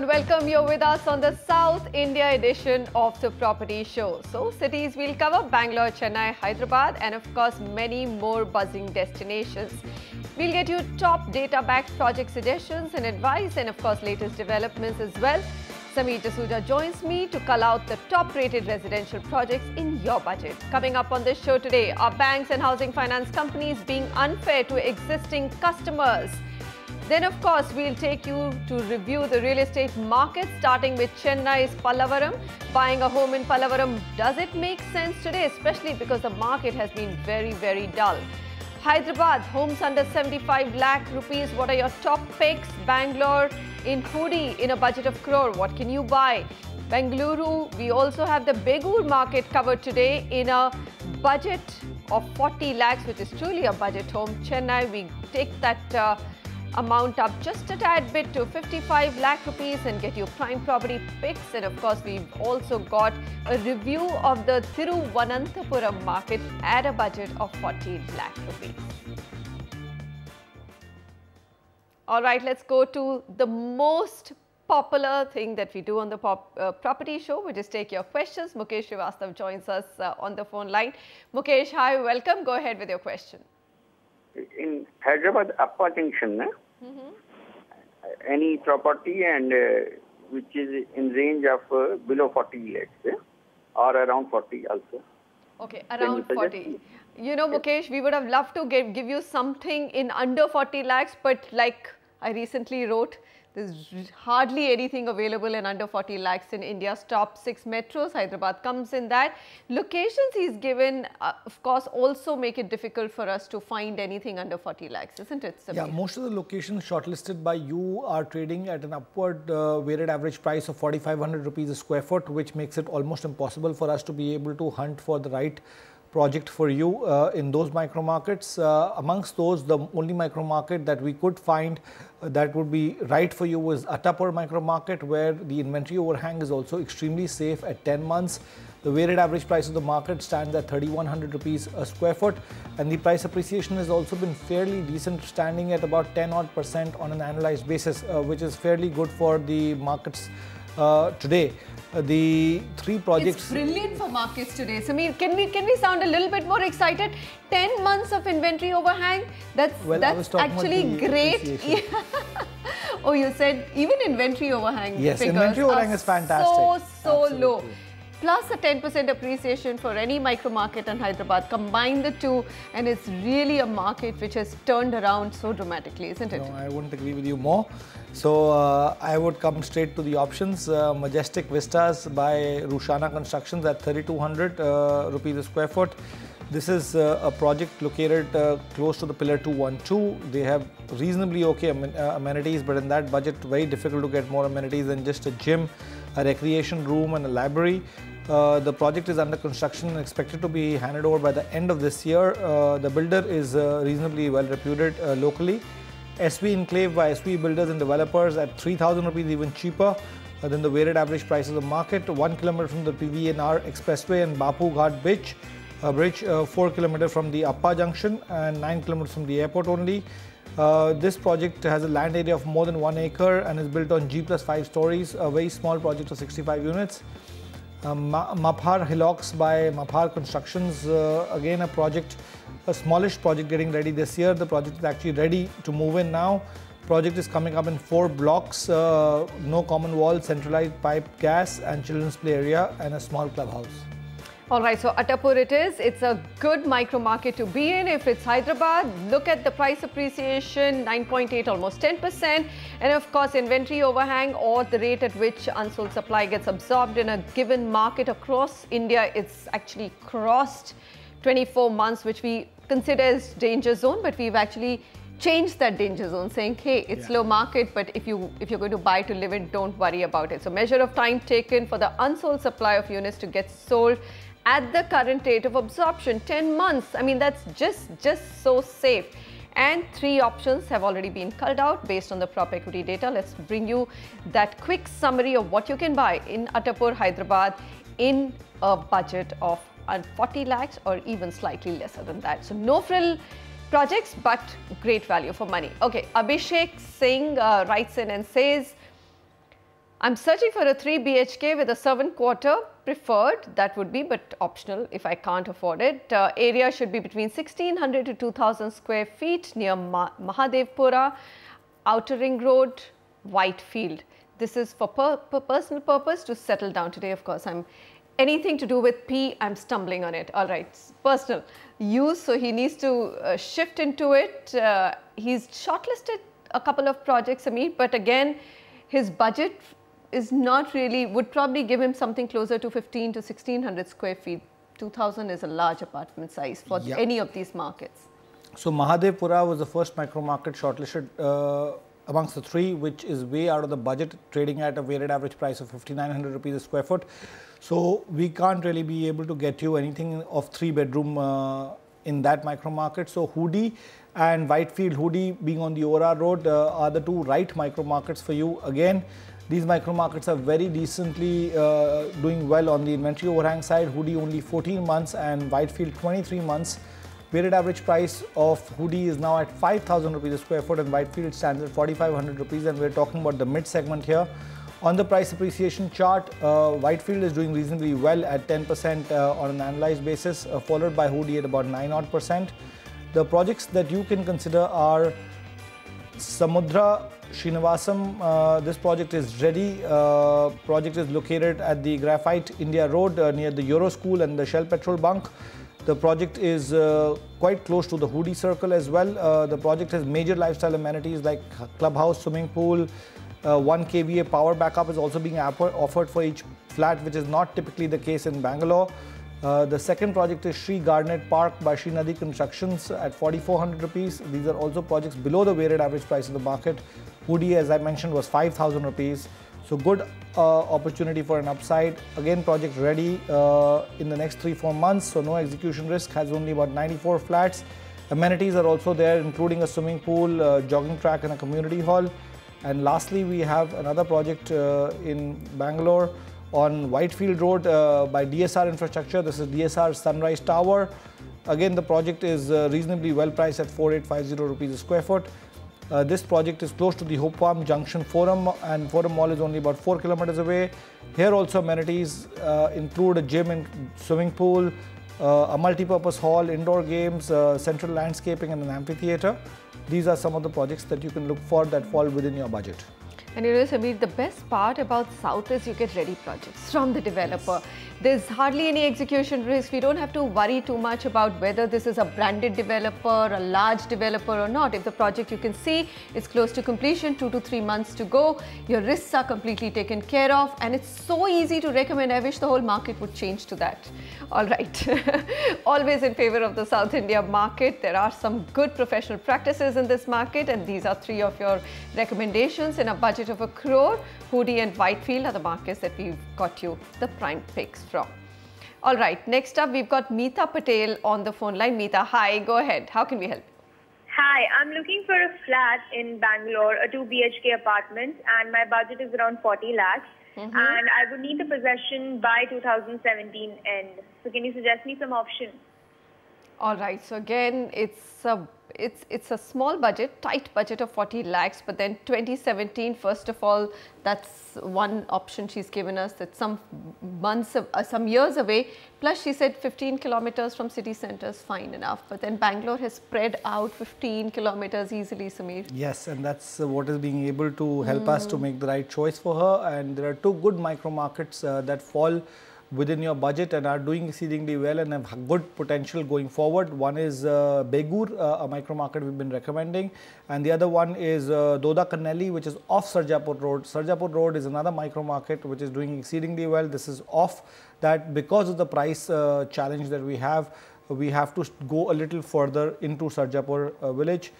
and welcome. You're with us on the South India edition of the Property Show. So, cities we'll cover: Bangalore, Chennai, Hyderabad, and of course, many more buzzing destinations. We'll get you top data-backed project suggestions and advice, and of course, latest developments as well. Sameer Jasuja joins me to call out the top-rated residential projects in your budget. Coming up on this show today, are banks and housing finance companies being unfair to existing customers? Then, of course, we'll take you to review the real estate market, starting with Chennai's Pallavaram. Buying a home in Pallavaram, does it make sense today, especially because the market has been very, very dull? Hyderabad, homes under 75 lakh rupees. What are your top picks? Bangalore in hoodie in a budget of crore. What can you buy? Bengaluru, we also have the Bengaluru market covered today in a budget of 40 lakhs, which is truly a budget home. Chennai, we take that amount up just a tad bit to 55 lakh rupees and get you prime property picks. And of course, we've also got a review of the Thiruvananthapuram market at a budget of 40 lakh rupees. All right, let's go to the most popular thing that we do on the property show, which is take your questions. Mukesh Srivastav joins us on the phone line. Mukesh, hi, welcome. Go ahead with your question. In Hyderabad Upper Junction, any property and which is in range of below 40 lakhs or around 40 also. Okay, around 40. You know, Mukesh, we would have loved to give you something in under 40 lakhs, but like I recently wrote, there's hardly anything available in under 40 lakhs in India's top 6 metros. Hyderabad comes in that. Locations he's given, of course, also make it difficult for us to find anything under 40 lakhs, isn't it, Sameer? Yeah, most of the locations shortlisted by you are trading at an upward weighted average price of 4,500 rupees a square foot, which makes it almost impossible for us to be able to hunt for the right project for you in those micro markets. Amongst those, the only micro market that we could find that would be right for you was Attapur micro market, where the inventory overhang is also extremely safe at 10 months. The weighted average price of the market stands at 3,100 rupees a square foot, and the price appreciation has also been fairly decent, standing at about 10% on an annualized basis, which is fairly good for the markets today. The 3 projects. It's brilliant for markets today. Sameer, can we sound a little bit more excited? 10 months of inventory overhang. That's actually great. Oh, you said even inventory overhang. Yes, inventory overhang is fantastic. So low. Plus a 10% appreciation for any micro market in Hyderabad. Combine the two, and it's really a market which has turned around so dramatically, isn't it? No, I wouldn't agree with you more. So I would come straight to the options. Majestic Vistas by Rushana Constructions at 3,200 rupees a square foot. This is a project located close to the Pillar 212. They have reasonably okay amenities, but in that budget, very difficult to get more amenities than just a gym, a recreation room and a library. The project is under construction and expected to be handed over by the end of this year. The builder is reasonably well reputed locally. SV Enclave by SV Builders and Developers at 3,000 rupees, even cheaper than the weighted average price of the market. 1 kilometer from the PVNR Expressway and Bapu Ghat Bridge, 4 kilometers from the Appa Junction and 9 kilometers from the airport only. This project has a land area of more than 1 acre and is built on G+5 stories, a very small project of 65 units. Maphar Hillocks by Maphar Constructions, again a smallish project getting ready this year. The project is actually ready to move in now. Project is coming up in 4 blocks, no common wall, centralized pipe gas and children's play area and a small clubhouse. All right, so Attapur it is. It's a good micro market to be in. If it's Hyderabad, look at the price appreciation, 9.8, almost 10%. And of course, inventory overhang or the rate at which unsold supply gets absorbed in a given market across India. It's actually crossed 24 months, which we consider as danger zone, but we've actually changed that danger zone, saying, hey, it's low market, but if you're going to buy to live in, don't worry about it. So measure of time taken for the unsold supply of units to get sold at the current rate of absorption, 10 months. I mean, that's just so safe. And 3 options have already been culled out based on the prop equity data. Let's bring you that quick summary of what you can buy in Attapur, Hyderabad in a budget of 40 lakhs or even slightly lesser than that. So no frill projects, but great value for money. Okay, Abhishek Singh writes in and says, I'm searching for a 3 BHK with a servant quarter, preferred, that would be, but optional if I can't afford it. Area should be between 1600 to 2000 square feet near Mahadevpura, Outer Ring Road, Whitefield. This is for personal purpose to settle down today. Of course, anything to do with P, I'm stumbling on it. All right, personal use, so he needs to shift into it. He's shortlisted a couple of projects, Samir, but again, his budget is not really, would probably give him something closer to 15 to 1600 square feet. 2000 is a large apartment size for any of these markets. So Mahadevpura was the first micro market shortlisted amongst the three, which is way out of the budget, trading at a weighted average price of 5900 rupees a square foot. So we can't really be able to get you anything of 3-bedroom in that micro market. So Hoodi and Whitefield, Hoodi being on the Ora Road, are the two right micro markets for you. Again, these micro markets are very decently doing well on the inventory overhang side. Hoodi only 14 months and Whitefield 23 months. Weighted average price of Hoodi is now at 5000 rupees a square foot and Whitefield stands at 4500 rupees, and we're talking about the mid segment here. On the price appreciation chart, Whitefield is doing reasonably well at 10% on an annualized basis, followed by Hoodi at about 9%. The projects that you can consider are Samudra Srinivasam. This project is ready. Project is located at the Graphite India Road near the Euro School and the Shell petrol bunk. The project is quite close to the Hoodi Circle as well. The project has major lifestyle amenities like clubhouse, swimming pool, 1 kVA power backup is also being offered for each flat, which is not typically the case in Bangalore. The second project is Sri Garnet Park by Sri Nadi Constructions at 4400 rupees. These are also projects below the weighted average price of the market. Hoodi, as I mentioned, was 5000 rupees. So good opportunity for an upside. Again, project ready in the next 3-4 months. So no execution risk, has only about 94 flats. Amenities are also there, including a swimming pool, jogging track and a community hall. And lastly, we have another project in Bangalore on Whitefield Road by DSR Infrastructure. This is DSR Sunrise Tower. Again, the project is reasonably well priced at 4850 rupees a square foot. This project is close to the Hope Farm Junction Forum, and Forum Mall is only about 4 kilometers away. Here also amenities include a gym and swimming pool, a multi-purpose hall, indoor games, central landscaping and an amphitheatre. These are some of the projects that you can look for that fall within your budget. And you know, Samir, the best part about South is you get ready projects from the developer. There's hardly any execution risk. We don't have to worry too much about whether this is a branded developer, a large developer or not. If the project you can see is close to completion, 2 to 3 months to go, your risks are completely taken care of, and it's so easy to recommend. I wish the whole market would change to that. All right. Always in favor of the South India market. There are some good professional practices in this market, and these are 3 of your recommendations in a budget of a crore. Hoodi and Whitefield are the markets that we've got you the prime picks from. All right, next up we've got Meeta Patel on the phone line. Meeta, hi, go ahead. How can we help? Hi, I'm looking for a flat in Bangalore, a 2 BHK apartment, and my budget is around 40 lakhs. And I would need the possession by 2017 end. So can you suggest me some options? All right, so again, it's a small budget, tight budget of 40 lakhs, but then 2017, first of all, that's one option she's given us. That's some months, some years away. Plus, she said 15 kilometers from city centre is fine enough. But then Bangalore has spread out 15 kilometers easily, Samir. Yes, and that's what is being able to help us to make the right choice for her. And there are 2 good micro markets that fall within your budget and are doing exceedingly well and have good potential going forward. One is Bengaluru, a micro market we've been recommending, and the other one is Doda Kannelli, which is off Sarjapur Road. Sarjapur Road is another micro market which is doing exceedingly well. This is off that because of the price challenge that we have to go a little further into Sarjapur village.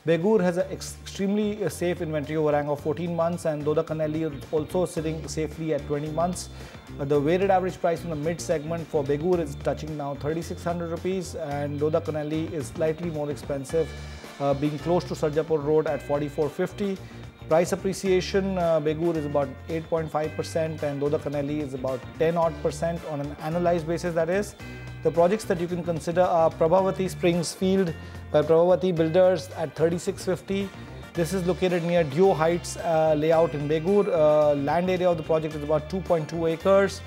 Bengaluru has an extremely safe inventory overhang of 14 months, and Doda Kannelli is also sitting safely at 20 months. The weighted average price in the mid segment for Bengaluru is touching now 3600 rupees, and Doda Kannelli is slightly more expensive, being close to Sarjapur Road at 4450. Price appreciation, Bengaluru is about 8.5% and Doda Kannelli is about 10% on an annualized basis, that is. The projects that you can consider are Prabhavati Springs Field by Prabhavati Builders at 3650, This is located near Dio Heights layout in Bengaluru. Land area of the project is about 2.2 acres.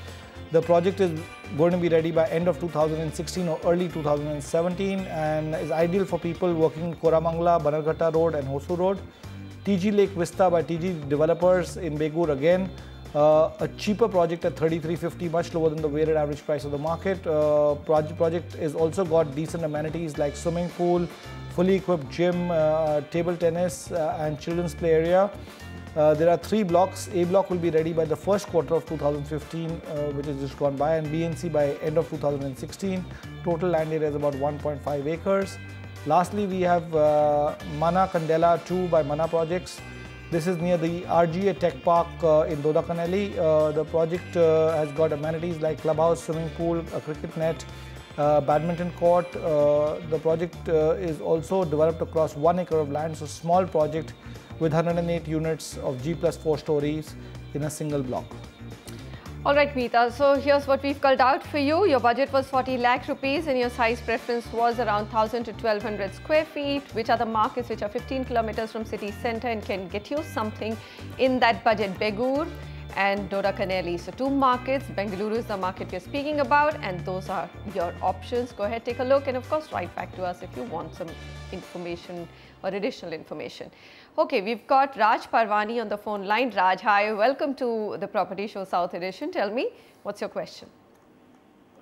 The project is going to be ready by end of 2016 or early 2017 and is ideal for people working in Koramangala, Banarghata Road and Hosu Road. TG Lake Vista by TG Developers in Bengaluru again. A cheaper project at 3350, much lower than the weighted average price of the market. Project is also got decent amenities like swimming pool, fully equipped gym, table tennis and children's play area. There are 3 blocks. A block will be ready by the first quarter of 2015, which is just gone by, and B and C by end of 2016. Total land area is about 1.5 acres. Lastly, we have Mana Kandela 2 by Mana Projects. This is near the RGA Tech Park in Dodakanelli. The project has got amenities like clubhouse, swimming pool, a cricket net, badminton court. The project is also developed across 1 acre of land, so small project with 108 units of G+4 stories in a single block. All right, Meeta. So here's what we've culled out for you. Your budget was 40 lakh rupees and your size preference was around 1000 to 1200 square feet. Which are the markets which are 15 kilometers from city center and can get you something in that budget? Bengaluru and Dodakanelli. So 2 markets. Bengaluru is the market we're speaking about, and those are your options. Go ahead, take a look, and of course write back to us if you want some information or additional information. Okay, we've got Raj Parwani on the phone line. Raj, hi, welcome to the Property Show South Edition. Tell me, what's your question?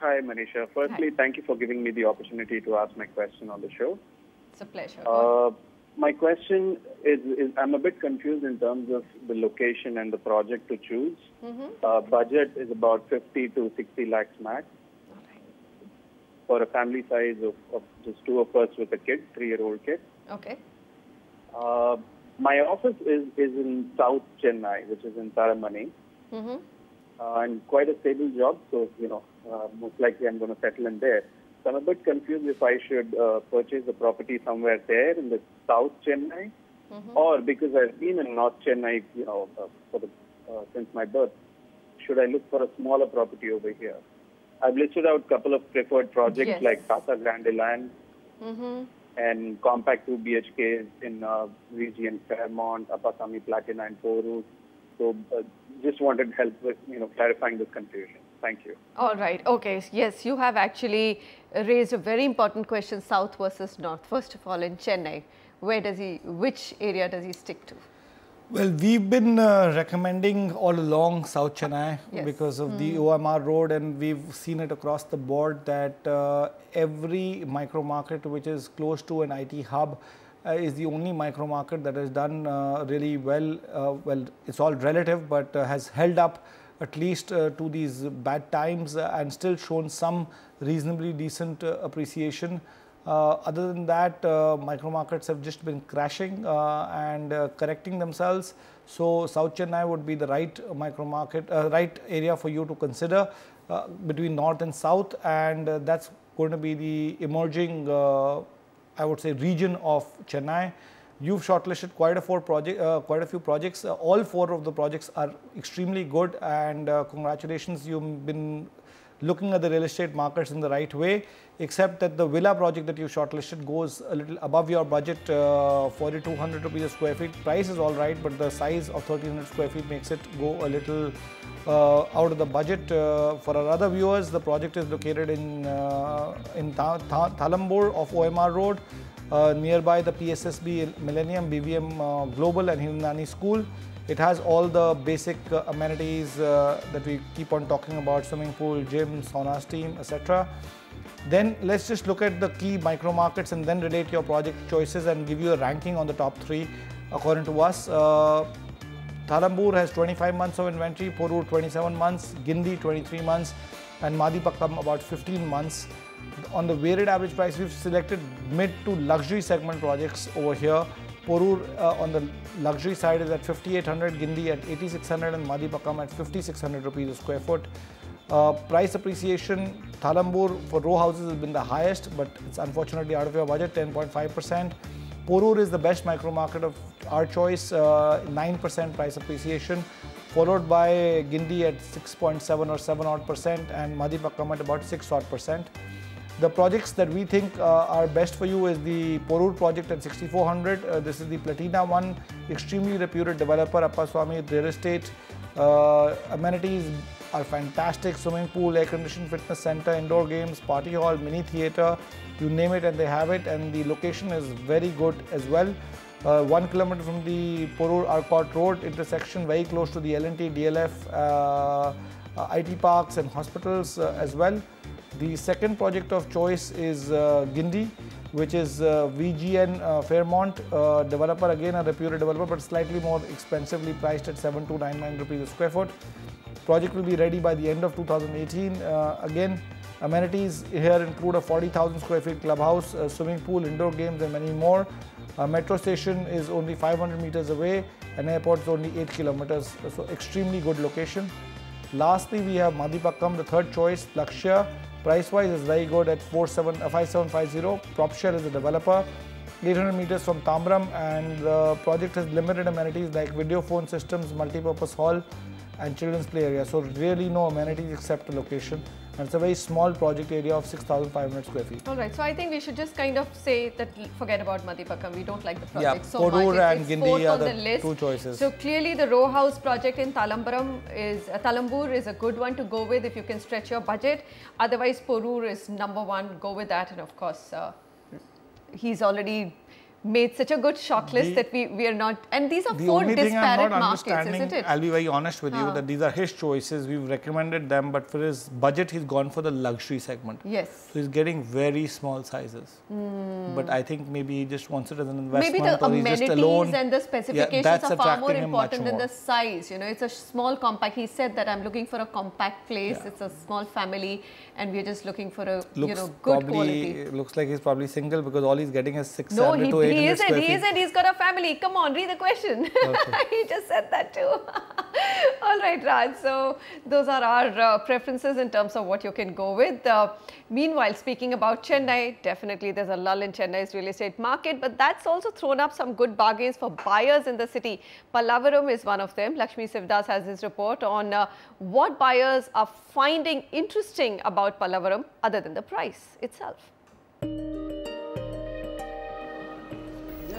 Hi, Manisha. Firstly, thank you for giving me the opportunity to ask my question on the show. It's a pleasure. My question is I'm a bit confused in terms of the location and the project to choose. Budget is about 50 to 60 lakhs max. For a family size of just 2 of us with a kid, 3-year-old kid. Okay. My office is in South Chennai, which is in Taramani. And quite a stable job, so, most likely I'm going to settle in there. So I'm a bit confused if I should purchase a property somewhere there in the South Chennai, or because I've been in North Chennai, since my birth, should I look for a smaller property over here? I've listed out a couple of preferred projects like Casa Grande Land and compact 2 BHKs in region Fairmont, Apasami Platina and Porur. So just wanted help with clarifying this confusion. Thank you. All right. Okay. Yes, you have actually raised a very important question, South versus North. First of all, in Chennai, which area does he stick to? Well, we've been recommending all along South Chennai because of the OMR road, and we've seen it across the board that every micro market which is close to an IT hub is the only micro market that has done really well. Well, it's all relative, but has held up at least to these bad times and still shown some reasonably decent appreciation. Other than that, micro markets have just been crashing and correcting themselves. So South Chennai would be the right micro market, right area for you to consider between North and South, and that's going to be the emerging, I would say, region of Chennai. You've shortlisted quite a few projects. All 4 of the projects are extremely good, and congratulations, you've been looking at the real estate markets in the right way, except that the villa project that you shortlisted goes a little above your budget, 4,200 rupees a square feet. Price is all right, but the size of 1,300 square feet makes it go a little out of the budget. For our other viewers, the project is located in Thalambur off OMR Road, nearby the PSSB Millennium, BVM Global and Hinani School. It has all the basic amenities that we keep on talking about: swimming pool, gym, sauna, steam, etc. Then let's just look at the key micro markets and then relate your project choices and give you a ranking on the top 3 according to us. Thalambur has 25 months of inventory, Porur 27 months, Gindi 23 months, and Madipakam about 15 months. On the weighted average price, we've selected mid to luxury segment projects over here. Porur on the luxury side is at 5,800, Gindi at 8,600, and Madipakam at 5,600 rupees a square foot. Price appreciation, Thalambur for row houses has been the highest, but it's unfortunately out of your budget, 10.5%. Porur is the best micro market of our choice, 9% price appreciation, followed by Gindi at 6.7 or 7 odd percent, and Madipakam at about 6 odd percent. The projects that we think are best for you is the Porur project at 6400. This is the Platina one, extremely reputed developer, Appaswamy Real Estate. Amenities are fantastic: swimming pool, air-conditioned fitness center, indoor games, party hall, mini theatre, you name it and they have it, and the location is very good as well. 1 kilometer from the Porur Arcot Road intersection, very close to the L&T, DLF, IT parks and hospitals as well. The second project of choice is Gindi, which is VGN Fairmont, developer, again a reputed developer but slightly more expensively priced at 7299 rupees a square foot. Project will be ready by the end of 2018. Again, amenities here include a 40,000 square feet clubhouse, swimming pool, indoor games and many more. Metro station is only 500 meters away and airport is only 8 kilometers, so extremely good location. Lastly, we have Madhipakkam, the third choice, Lakshya. Price-wise is very good at 5750. PropShare is the developer. 800 meters from Tamram, and the project has limited amenities like video phone systems, multi-purpose hall and children's play area. So really no amenities except a location. And it's a very small project area of 6,500 square feet. Alright, so I think we should just kind of say that forget about Madhipakkam. We don't like the project so Porur much. and Gindi are the list. two choices. So clearly the row house project in Talambur is a good one to go with if you can stretch your budget. Otherwise, Porur is number one. Go with that, and of course, he's already made such a good shock list that we are not, and these are four disparate markets, isn't it? I'll be very honest with you that these are his choices. We've recommended them, but for his budget, he's gone for the luxury segment. Yes. So he's getting very small sizes. But I think maybe he just wants it as an investment. Maybe the or he's amenities just alone. and the specifications are far more important than more. the size. You know, it's a small compact. He said that I'm looking for a compact place. It's a small family, and we're just looking for a good quality. Looks like he's probably single because all he's getting is 600 to 800 square feet. He isn't. He's got a family. Come on, read the question. Okay. He just said that too. All right, Raj. So those are our preferences in terms of what you can go with. Meanwhile, speaking about Chennai, definitely there's a lull in Chennai's real estate market, but that's also thrown up some good bargains for buyers in the city. Pallavaram is one of them. Lakshmi Sivdas has his report on what buyers are finding interesting about Pallavaram other than the price itself.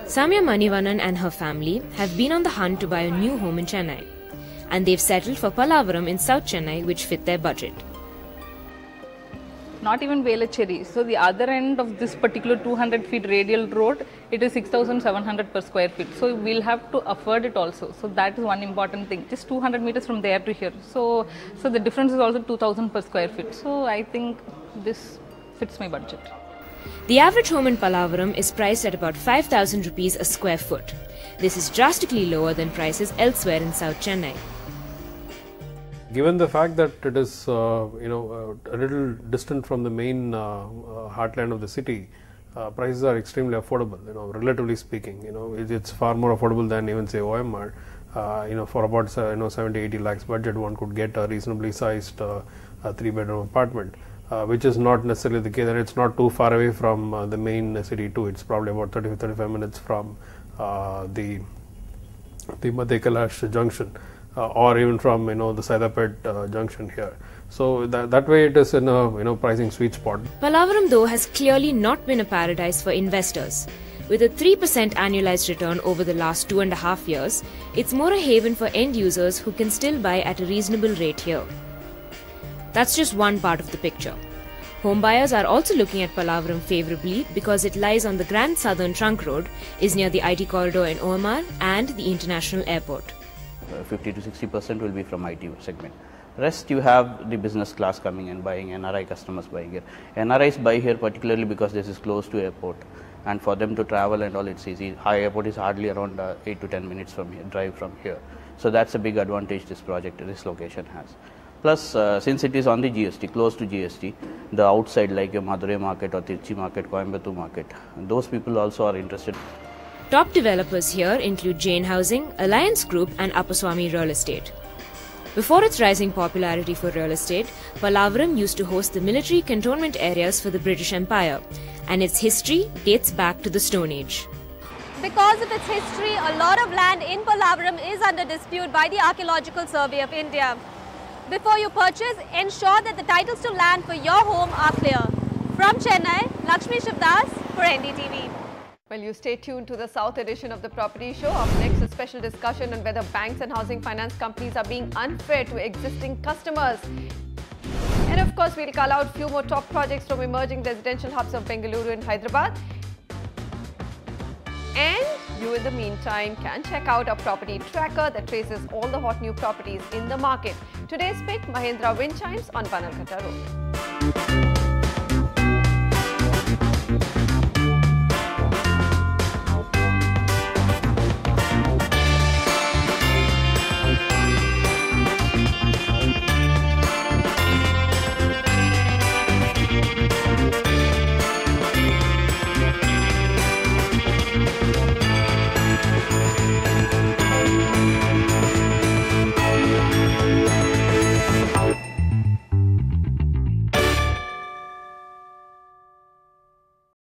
Samya Manivanan and her family have been on the hunt to buy a new home in Chennai, and they've settled for Pallavaram in South Chennai, which fit their budget. Not even Velachery. So the other end of this particular 200 feet radial road, it is 6,700 per square feet. So we'll have to afford it also. So that is one important thing. Just 200 meters from there to here. So the difference is also 2,000 per square feet. So I think this fits my budget. The average home in Pallavaram is priced at about 5,000 rupees a square foot. This is drastically lower than prices elsewhere in South Chennai. Given the fact that it is a little distant from the main heartland of the city, prices are extremely affordable. Relatively speaking, it's far more affordable than even say OMR. For about 70-80 lakhs budget, one could get a reasonably sized 3-bedroom apartment. Which is not necessarily the case, and it's not too far away from the main city too. It's probably about 30-35 minutes from the Madhya Kailash junction, or even from the Saidapet junction here. So that way it is in a pricing sweet spot. Pallavaram though has clearly not been a paradise for investors. With a 3% annualized return over the last 2.5 years, it's more a haven for end users who can still buy at a reasonable rate here. That's just one part of the picture. Home buyers are also looking at Pallavaram favourably because it lies on the Grand Southern Trunk Road, is near the IT corridor in OMR and the international airport. 50 to 60% will be from IT segment. Rest you have the business class coming and buying, NRI customers buying here. NRIs buy here particularly because this is close to airport, and for them to travel and all it's easy. High airport is hardly around 8 to 10 minutes from here, drive from here. So that's a big advantage this location has. Plus, since it is on the GST, close to GST, the outside like your Madurai market or Tirchi market, Coimbatore market, those people also are interested. Top developers here include Jain Housing, Alliance Group and Appaswamy Real Estate. Before its rising popularity for real estate, Pallavaram used to host the military cantonment areas for the British Empire, and its history dates back to the Stone Age. Because of its history, a lot of land in Pallavaram is under dispute by the Archaeological Survey of India. Before you purchase, ensure that the titles to land for your home are clear. From Chennai, Lakshmi Shivdas for NDTV. Well, you stay tuned to the South edition of the Property Show. Up next, a special discussion on whether banks and housing finance companies are being unfair to existing customers. And of course, we'll call out few more top projects from emerging residential hubs of Bengaluru and Hyderabad. And you, in the meantime, can check out our property tracker that traces all the hot new properties in the market. Today's pick, Mahindra wind chimes on Banalkata Road.